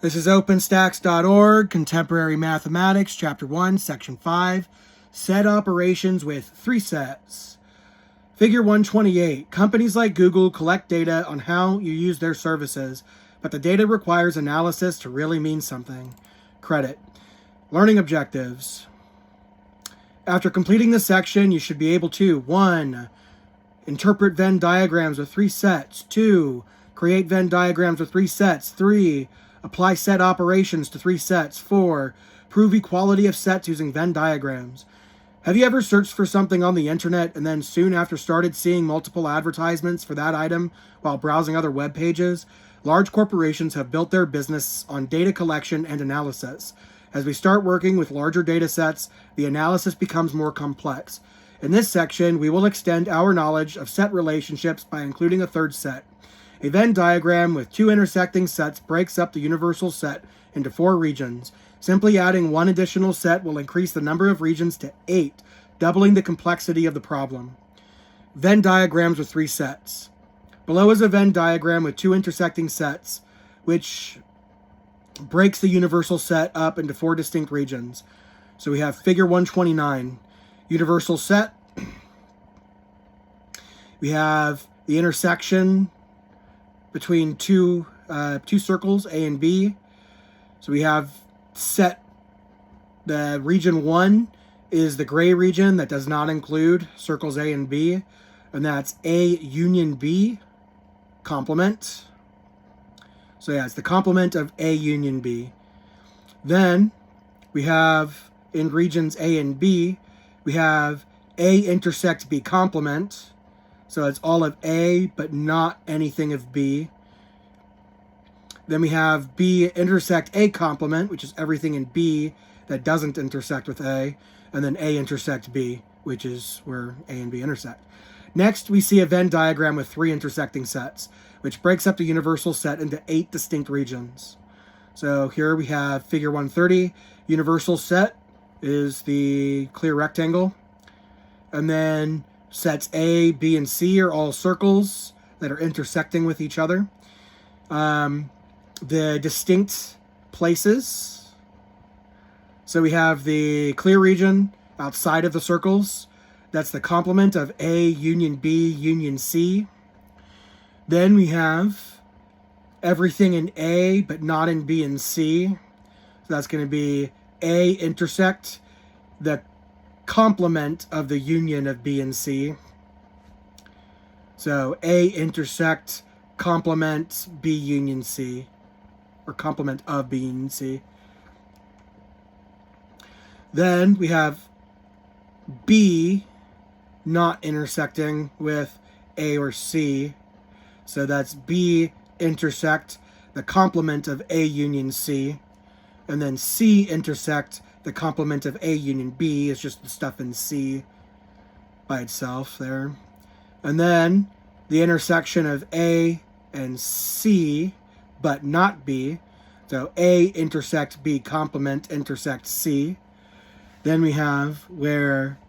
This is Openstax.org, Contemporary Mathematics, Chapter 1, Section 5, Set Operations with 3 sets. Figure 128. Companies like Google collect data on how you use their services, but the data requires analysis to really mean something. Credit. Learning objectives. After completing this section, you should be able to 1. Interpret Venn diagrams with 3 sets. 2. Create Venn diagrams with 3 sets. 3. Apply set operations to 3 sets. 4. Prove equality of sets using Venn diagrams. Have you ever searched for something on the internet and then soon after started seeing multiple advertisements for that item while browsing other web pages? Large corporations have built their business on data collection and analysis. As we start working with larger data sets, the analysis becomes more complex. In this section, we will extend our knowledge of set relationships by including a third set. A Venn diagram with 2 intersecting sets breaks up the universal set into 4 regions. Simply adding 1 additional set will increase the number of regions to 8, doubling the complexity of the problem. Venn diagrams with 3 sets. Below is a Venn diagram with 2 intersecting sets, which breaks the universal set up into 4 distinct regions. So we have figure 129, universal set. We have the intersection between two circles, A and B. So we have set, the region 1 is the gray region that does not include circles A and B, and that's A union B, complement. So yeah, it's the complement of A union B. Then we have in regions A and B, we have A intersect B complement. So it's all of A, but not anything of B. Then we have B intersect A complement, which is everything in B that doesn't intersect with A. And then A intersect B, which is where A and B intersect. Next, we see a Venn diagram with 3 intersecting sets, which breaks up the universal set into 8 distinct regions. So here we have figure 130. Universal set is the clear rectangle. And then sets A, B, and C are all circles that are intersecting with each other. The distinct places. So we have the clear region outside of the circles. That's the complement of A, union B, union C. Then we have everything in A, but not in B and C. So that's going to be A intersect the complement of the union of B and C. So A intersect complement B union C, or complement of B union C. Then we have B not intersecting with A or C. So that's B intersect the complement of A union C. And then C intersect the complement of A union B is just the stuff in C by itself there. And then the intersection of A and C, but not B. So A intersect B complement intersect C. Then we have where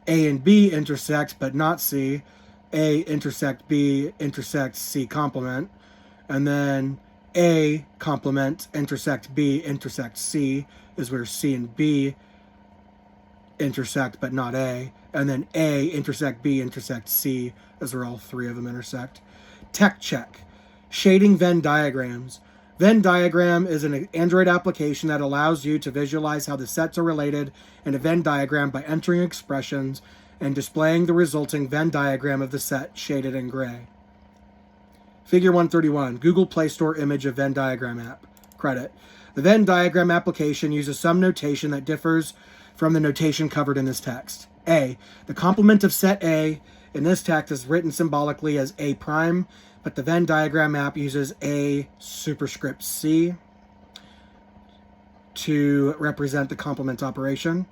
A and B intersect, but not C. A intersect B intersect C complement. And then A complement intersect B intersect C is where C and B intersect, but not A. And then A intersect B intersect C is where all 3 of them intersect. Tech check. Shading Venn diagrams. Venn diagram is an Android application that allows you to visualize how the sets are related in a Venn diagram by entering expressions and displaying the resulting Venn diagram of the set shaded in gray. Figure 131, Google Play Store image of Venn diagram app. Credit. The Venn diagram application uses some notation that differs from the notation covered in this text. A. The complement of set A in this text is written symbolically as A prime, but the Venn diagram app uses A superscript C to represent the complement operation.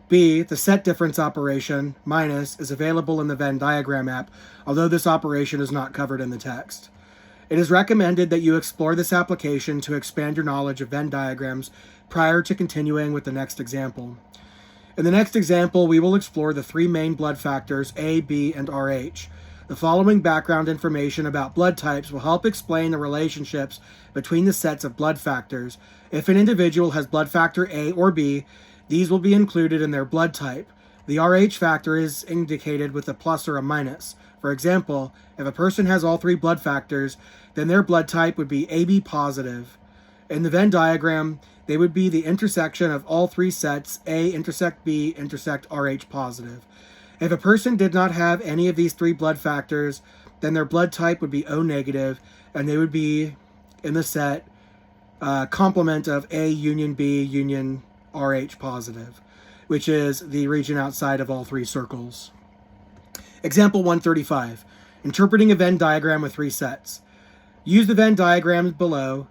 B. The set difference operation, minus, is available in the Venn diagram app, although this operation is not covered in the text. It is recommended that you explore this application to expand your knowledge of Venn diagrams prior to continuing with the next example. In the next example, we will explore the 3 main blood factors, A, B, and Rh. The following background information about blood types will help explain the relationships between the sets of blood factors. If an individual has blood factor A or B, these will be included in their blood type. The Rh factor is indicated with a plus or a minus. For example, if a person has all three blood factors, then their blood type would be AB positive. In the Venn diagram, they would be the intersection of all three sets, A intersect B intersect Rh positive. If a person did not have any of these three blood factors, then their blood type would be O negative, and they would be in the set complement of A union B union Rh positive, which is the region outside of all three circles. Example 135. Interpreting a Venn diagram with three sets. Use the Venn diagram below,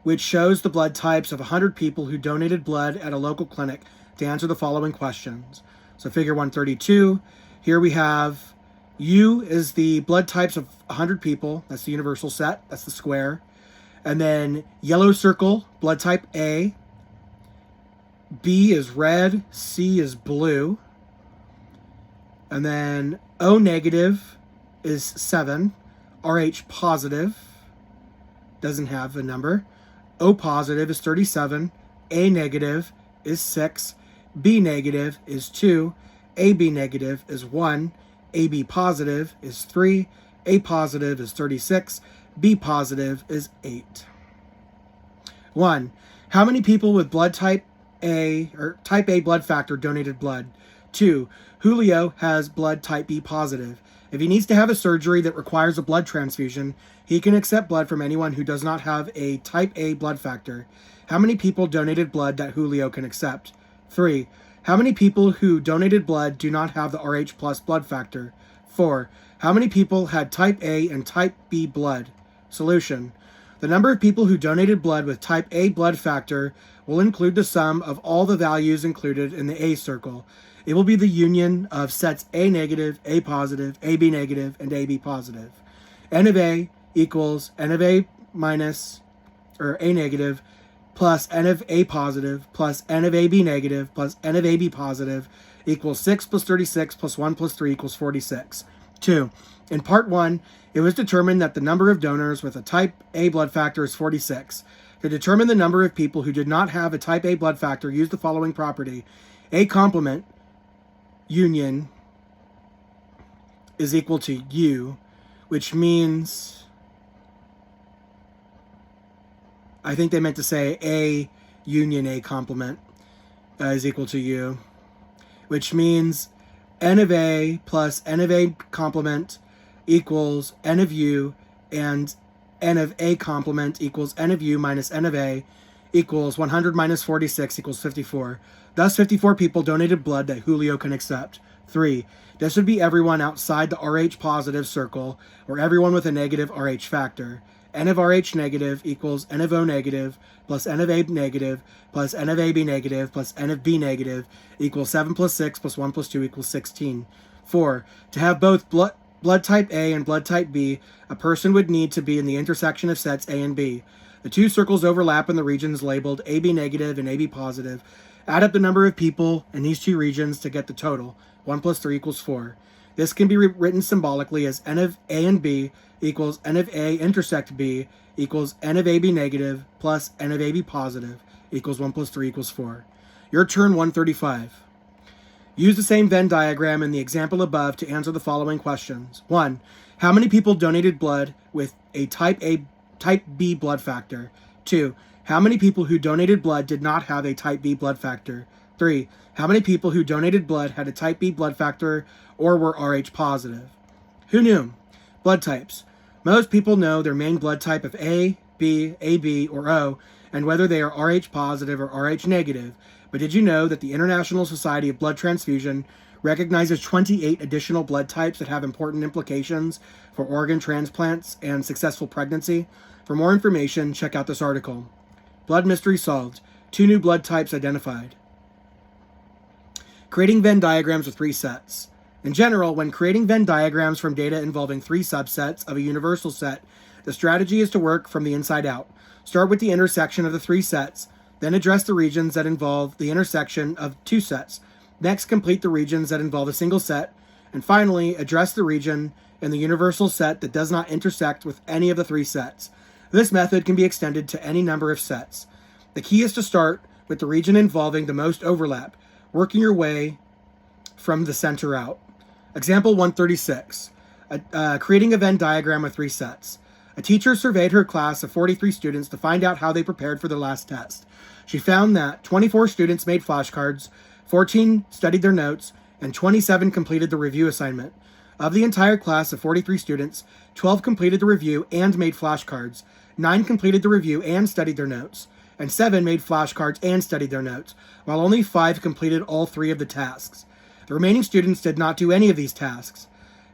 which shows the blood types of 100 people who donated blood at a local clinic to answer the following questions. So figure 132, here we have U is the blood types of 100 people. That's the universal set. That's the square. And then yellow circle, blood type A. B is red. C is blue. And then O negative is 7. Rh positive doesn't have a number. O positive is 37. A negative is 6. B negative is 2, AB negative is 1, AB positive is 3, A positive is 36, B positive is 8. 1. How many people with blood type A or type A blood factor donated blood? 2. Julio has blood type B positive. If he needs to have a surgery that requires a blood transfusion, he can accept blood from anyone who does not have a type A blood factor. How many people donated blood that Julio can accept? 3. How many people who donated blood do not have the Rh plus blood factor? 4. How many people had type A and type B blood? Solution. The number of people who donated blood with type A blood factor will include the sum of all the values included in the A circle. It will be the union of sets A negative, A positive, AB negative, and AB positive. N of A equals N of A minus, or A negative, plus N of A positive, plus N of AB negative, plus N of AB positive, equals 6 plus 36 plus 1 plus 3 equals 46. 2. In part 1, it was determined that the number of donors with a type A blood factor is 46. To determine the number of people who did not have a type A blood factor, use the following property. A complement union is equal to U, which means, I think they meant to say A union A complement is equal to U, which means N of A plus N of A complement equals N of U, and N of A complement equals N of U minus N of A equals 100 minus 46 equals 54. Thus, 54 people donated blood that Julio can accept. 3. This would be everyone outside the Rh positive circle, or everyone with a negative Rh factor. N of Rh negative equals N of O negative plus N of A negative plus N of AB negative plus N of B negative equals 7 plus 6 plus 1 plus 2 equals 16. 4. To have both blood type A and blood type B, a person would need to be in the intersection of sets A and B. The two circles overlap in the regions labeled AB negative and AB positive. Add up the number of people in these two regions to get the total. 1 plus 3 equals 4. This can be written symbolically as N of A and B equals N of A intersect B equals N of AB negative plus N of AB positive equals 1 plus 3 equals 4. Your turn 135. Use the same Venn diagram in the example above to answer the following questions. 1. How many people donated blood with a type B blood factor? 2. How many people who donated blood did not have a type B blood factor? 3. How many people who donated blood had a type B blood factor or were Rh positive? Who knew? Blood types. Most people know their main blood type of A, B, AB, or O, and whether they are Rh positive or Rh negative. But did you know that the International Society of Blood Transfusion recognizes 28 additional blood types that have important implications for organ transplants and successful pregnancy? For more information, check out this article. Blood mystery solved. 2 new blood types identified. Creating Venn diagrams with 3 sets. In general, when creating Venn diagrams from data involving 3 subsets of a universal set, the strategy is to work from the inside out. Start with the intersection of the 3 sets, then address the regions that involve the intersection of 2 sets. Next, complete the regions that involve a single set, And finally, address the region in the universal set that does not intersect with any of the three sets. This method can be extended to any number of sets. The key is to start with the region involving the most overlap, working your way from the center out. Example 136, creating a Venn diagram with three sets. A teacher surveyed her class of 43 students to find out how they prepared for their last test. She found that 24 students made flashcards, 14 studied their notes, and 27 completed the review assignment. Of the entire class of 43 students, 12 completed the review and made flashcards, 9 completed the review and studied their notes, and 7 made flashcards and studied their notes, while only 5 completed all 3 of the tasks. The remaining students did not do any of these tasks.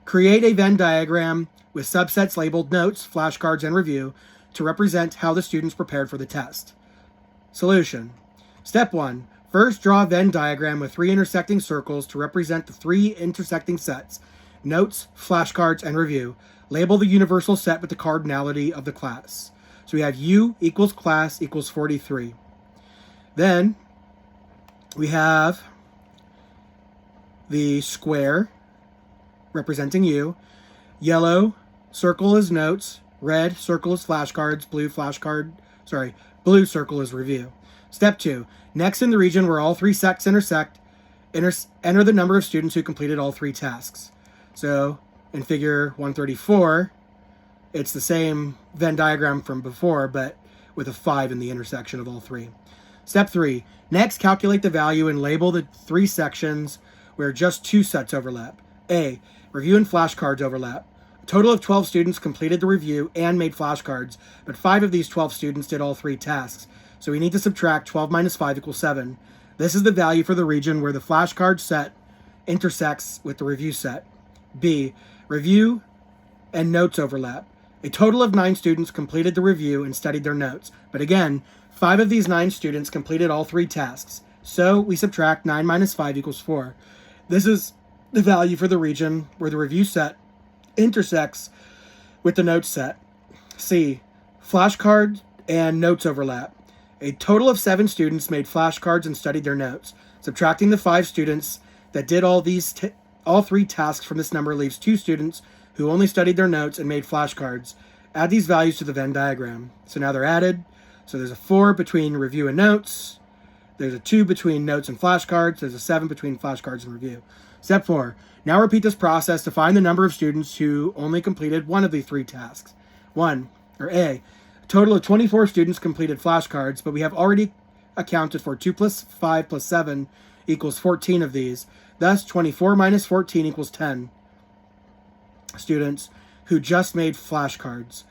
Create a Venn diagram with subsets labeled notes, flashcards, and review to represent how the students prepared for the test. Solution. Step 1. First, draw a Venn diagram with 3 intersecting circles to represent the 3 intersecting sets, notes, flashcards, and review. Label the universal set with the cardinality of the class. So we have U equals class equals 43. Then we have the square representing U. Yellow circle is notes. Red circle is flashcards. Blue circle is review. Step 2. Next, in the region where all 3 sets intersect, enter the number of students who completed all 3 tasks. So in figure 134, it's the same Venn diagram from before, but with a 5 in the intersection of all 3. Step 3. Next, calculate the value and label the 3 sections where just 2 sets overlap. A. Review and flashcards overlap. A total of 12 students completed the review and made flashcards, but 5 of these 12 students did all 3 tasks. So we need to subtract 12 minus 5 equals 7. This is the value for the region where the flashcard set intersects with the review set. B. Review and notes overlap. A total of 9 students completed the review and studied their notes. But again, 5 of these 9 students completed all 3 tasks. So we subtract 9 minus 5 equals 4. This is the value for the region where the review set intersects with the notes set. C. Flashcards and notes overlap. A total of 7 students made flashcards and studied their notes. Subtracting the 5 students that did all 3 tasks from this number leaves 2 students who only studied their notes and made flashcards. Add these values to the Venn diagram. So now they're added. So there's a 4 between review and notes. There's a 2 between notes and flashcards. There's a 7 between flashcards and review. Step 4. Now repeat this process to find the number of students who only completed one of the 3 tasks. 1, or A. A total of 24 students completed flashcards, but we have already accounted for 2 plus 5 plus 7 equals 14 of these. Thus, 24 minus 14 equals 10 students who just made flashcards.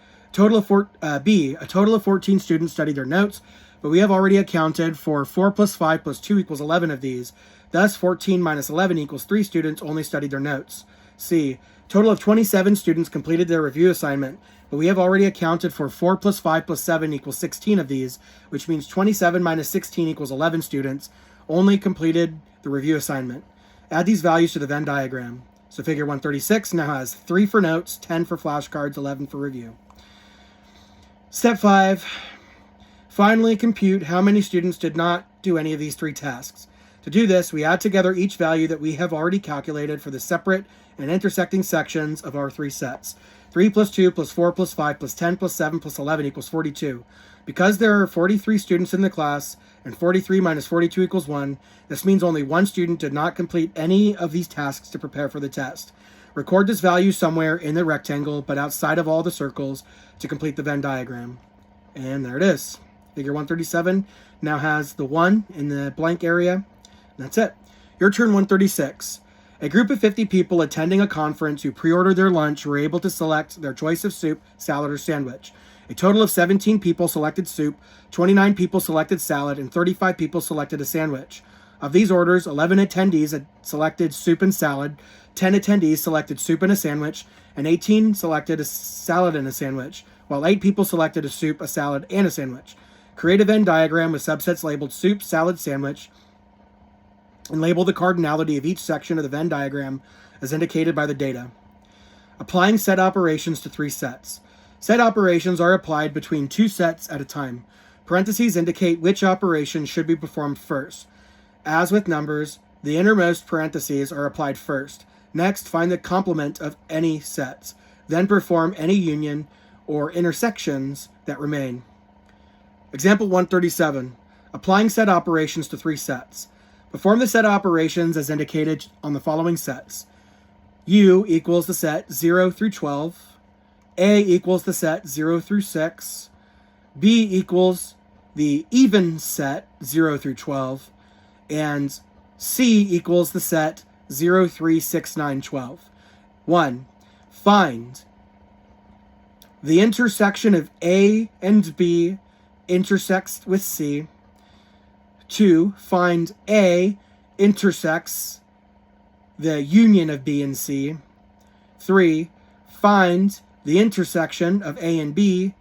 B. A total of 14 students studied their notes, but we have already accounted for 4 plus 5 plus 2 equals 11 of these. Thus, 14 minus 11 equals 3 students only studied their notes. C. Total of 27 students completed their review assignment, but we have already accounted for 4 plus 5 plus 7 equals 16 of these, which means 27 minus 16 equals 11 students only completed the review assignment. Add these values to the Venn diagram. So figure 136 now has 3 for notes, 10 for flashcards, 11 for review. Step 5. Finally, compute how many students did not do any of these 3 tasks. To do this, we add together each value that we have already calculated for the separate and intersecting sections of our 3 sets. 3 plus 2 plus 4 plus 5 plus 10 plus 7 plus 11 equals 42. Because there are 43 students in the class, and 43 minus 42 equals 1, this means only 1 student did not complete any of these tasks to prepare for the test. Record this value somewhere in the rectangle, but outside of all the circles, to complete the Venn diagram. And there it is. Figure 137 now has the 1 in the blank area. That's it. Your turn 136. A group of 50 people attending a conference who pre-ordered their lunch were able to select their choice of soup, salad, or sandwich. A total of 17 people selected soup, 29 people selected salad, and 35 people selected a sandwich. Of these orders, 11 attendees had selected soup and salad, 10 attendees selected soup and a sandwich, and 18 selected a salad and a sandwich, while 8 people selected a soup, a salad, and a sandwich. Create a Venn diagram with subsets labeled soup, salad, sandwich, and label the cardinality of each section of the Venn diagram as indicated by the data. Applying set operations to 3 sets. Set operations are applied between 2 sets at a time. Parentheses indicate which operation should be performed first. As with numbers, the innermost parentheses are applied first. Next, find the complement of any sets. Then perform any union or intersections that remain. Example 137. Applying set operations to 3 sets. Perform the set operations as indicated on the following sets. U equals the set 0 through 12. A equals the set 0 through 6. B equals the even set 0 through 12. And C equals the set 0, 3, 6, 9, 12. 1. Find the intersection of A and B intersects with C. 2. Find A intersects the union of B and C. 3. Find the intersection of A and B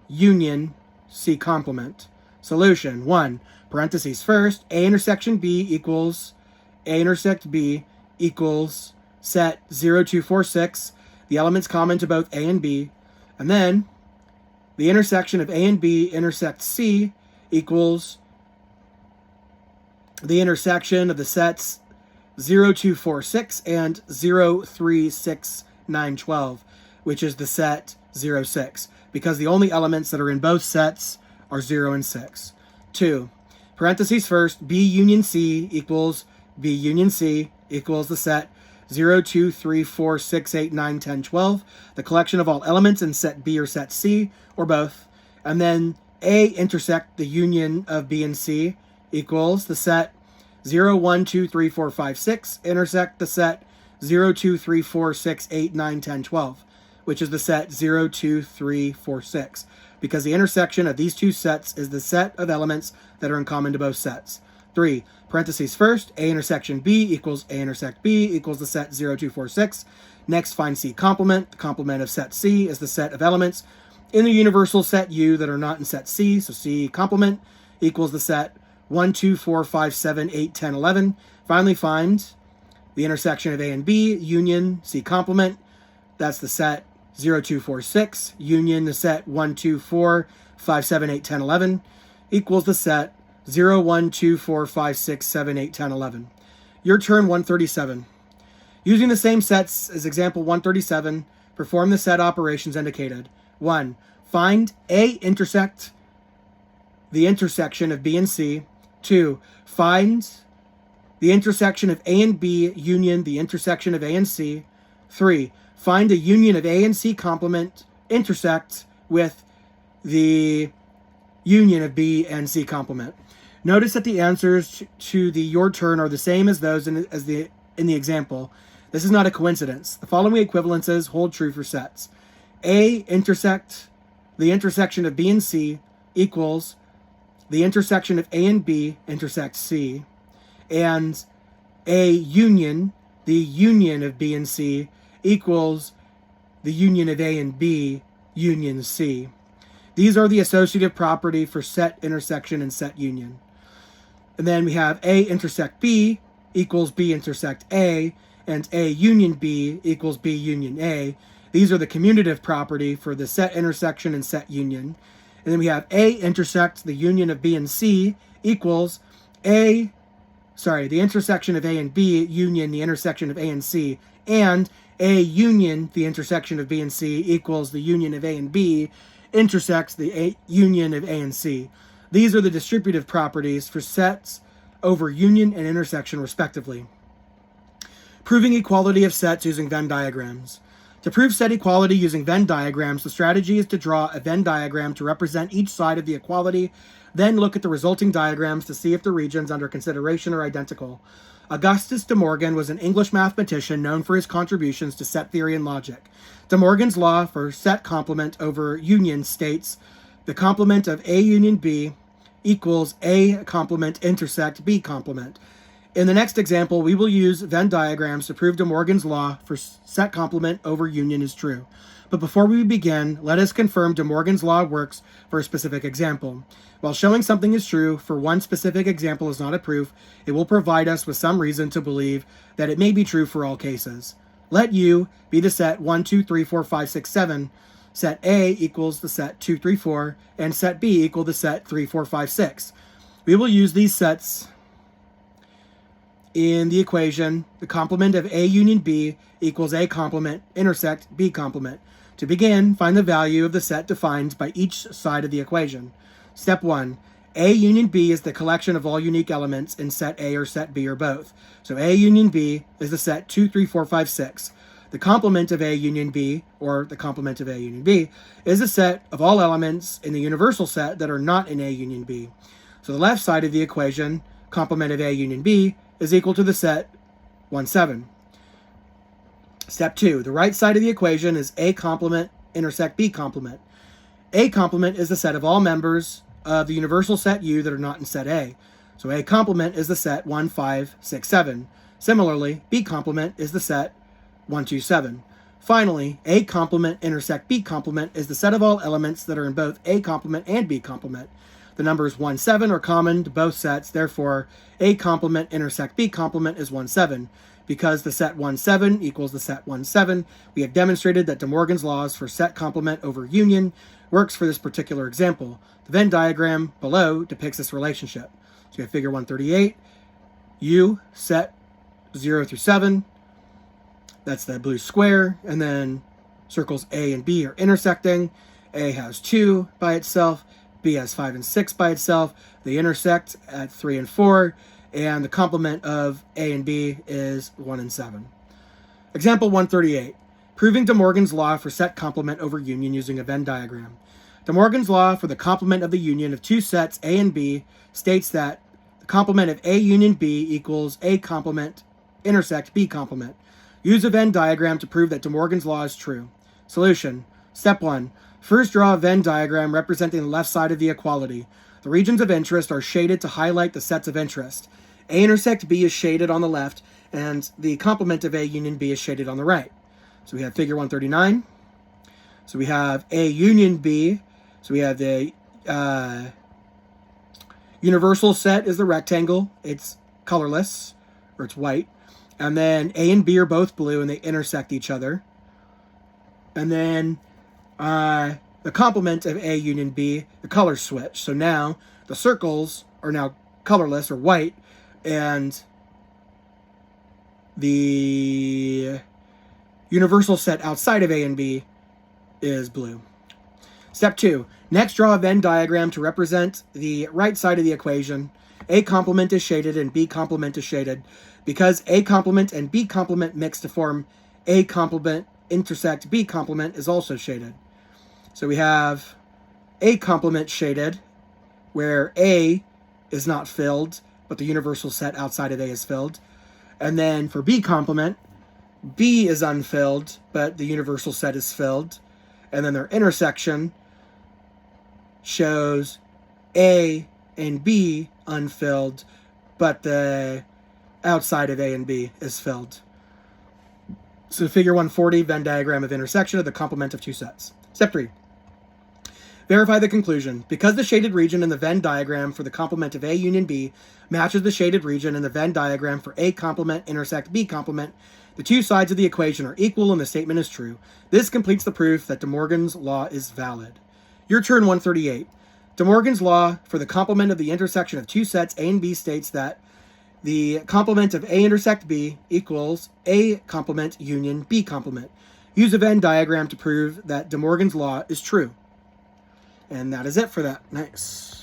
union C complement. Solution. 1. Parentheses first, A intersection B equals A intersect B equals set 0, 2, 4, 6, the elements common to both A and B, and then the intersection of A and B intersect C equals the intersection of the sets 0, 2, 4, 6 and 0, 3, 6, 9, 12, which is the set 0, 6, because the only elements that are in both sets are 0 and 6. 2. Parentheses first, B union C equals B union C equals the set 0, 2, 3, 4, 6, 8, 9, 10, 12, the collection of all elements in set B or set C, or both. And then A intersect the union of B and C equals the set 0, 1, 2, 3, 4, 5, 6, intersect the set 0, 2, 3, 4, 6, 8, 9, 10, 12, which is the set 0, 2, 3, 4, 6, because the intersection of these two sets is the set of elements that are in common to both sets. 3. Parentheses first, A intersection B equals A intersect B equals the set 0, 2, 4, 6. Next, find C complement. The complement of set C is the set of elements in the universal set U that are not in set C, so C complement equals the set 1, 2, 4, 5, 7, 8, 10, 11. Finally, find the intersection of A and B, union C complement. That's the set 0, 2, 4, 6, union the set 1, 2, 4, 5, 7, 8, 10, 11, equals the set 0, 1, 2, 4, 5, 6, 7, 8, 10, 11. Your turn 137. Using the same sets as example 137, perform the set operations indicated. 1. Find A intersect the intersection of B and C. 2. Find the intersection of A and B union the intersection of A and C. 3. Find a union of A and C complement intersect with the union of B and C complement. Notice that the answers to the your turn are the same as those in the example. This is not a coincidence. The following equivalences hold true for sets. A intersect the intersection of B and C equals the intersection of A and B intersect C, and A union, the union of B and C, equals the union of A and B union C. These are the associative property for set intersection and set union. And then we have A intersect B equals B intersect A, and A union B equals B union A. These are the commutative property for the set intersection and set union. And then we have A intersect the union of B and C equals the intersection of A and B union the intersection of A and C, and A union the intersection of B and C equals the union of A and B intersects the union of A and C. These are the distributive properties for sets over union and intersection, respectively. Proving equality of sets using Venn diagrams. To prove set equality using Venn diagrams, the strategy is to draw a Venn diagram to represent each side of the equality, then look at the resulting diagrams to see if the regions under consideration are identical. Augustus De Morgan was an English mathematician known for his contributions to set theory and logic. De Morgan's law for set complement over union states the complement of A union B equals A complement intersect B complement. In the next example, we will use Venn diagrams to prove De Morgan's law for set complement over union is true. But before we begin, let us confirm De Morgan's law works for a specific example. While showing something is true for one specific example is not a proof, it will provide us with some reason to believe that it may be true for all cases. Let U be the set 1, 2, 3, 4, 5, 6, 7, set A equals the set 2, 3, 4, and set B equal the set 3, 4, 5, 6. We will use these sets in the equation, the complement of A union B equals A complement intersect B complement. To begin, find the value of the set defined by each side of the equation. Step 1. A union B is the collection of all unique elements in set A or set B or both. So A union B is the set 2, 3, 4, 5, 6. The complement of A union B, or the complement of A union B, is a set of all elements in the universal set that are not in A union B. So the left side of the equation, complement of A union B, is equal to the set 1, 7. Step 2. The right side of the equation is A complement intersect B complement. A complement is the set of all members of the universal set U that are not in set A. So A complement is the set 1, 5, 6, 7. Similarly, B complement is the set 1, 2, 7. Finally, A complement intersect B complement is the set of all elements that are in both A complement and B complement. The numbers 1, 7 are common to both sets, therefore A complement intersect B complement is 1, 7. Because the set 1, 7 equals the set 1, 7, we have demonstrated that De Morgan's laws for set complement over union works for this particular example. The Venn diagram below depicts this relationship. So we have figure 138, U, set 0 through 7, that's the blue square, and then circles A and B are intersecting. A has 2 by itself, B has 5 and 6 by itself. They intersect at 3 and 4, and the complement of A and B is 1 and 7. Example 138, proving De Morgan's law for set complement over union using a Venn diagram. De Morgan's law for the complement of the union of two sets A and B states that the complement of A union B equals A complement intersect B complement. Use a Venn diagram to prove that De Morgan's law is true. Solution. Step 1. First, draw a Venn diagram representing the left side of the equality. The regions of interest are shaded to highlight the sets of interest. A intersect B is shaded on the left, and the complement of A union B is shaded on the right. So we have figure 139. So we have A union B. So we have the universal set is the rectangle. It's colorless, or it's white. And then A and B are both blue, and they intersect each other. And then the complement of A union B, the colors switch. So now the circles are now colorless or white, and the universal set outside of A and B is blue. Step 2. Next, draw a Venn diagram to represent the right side of the equation. A complement is shaded and B complement is shaded. Because A complement and B complement mix to form A complement intersect B complement is also shaded. So we have A complement shaded, where A is not filled, but the universal set outside of A is filled. And then for B complement, B is unfilled, but the universal set is filled. And then their intersection shows A and B unfilled, but the outside of A and B is filled. So figure 140, Venn diagram of intersection of the complement of two sets. Step 3. Verify the conclusion. Because the shaded region in the Venn diagram for the complement of A union B matches the shaded region in the Venn diagram for A complement intersect B complement, the two sides of the equation are equal and the statement is true. This completes the proof that De Morgan's law is valid. Your turn 138. De Morgan's law for the complement of the intersection of two sets A and B states that the complement of A intersect B equals A complement union B complement. Use a Venn diagram to prove that De Morgan's law is true. And that is it for that. Nice.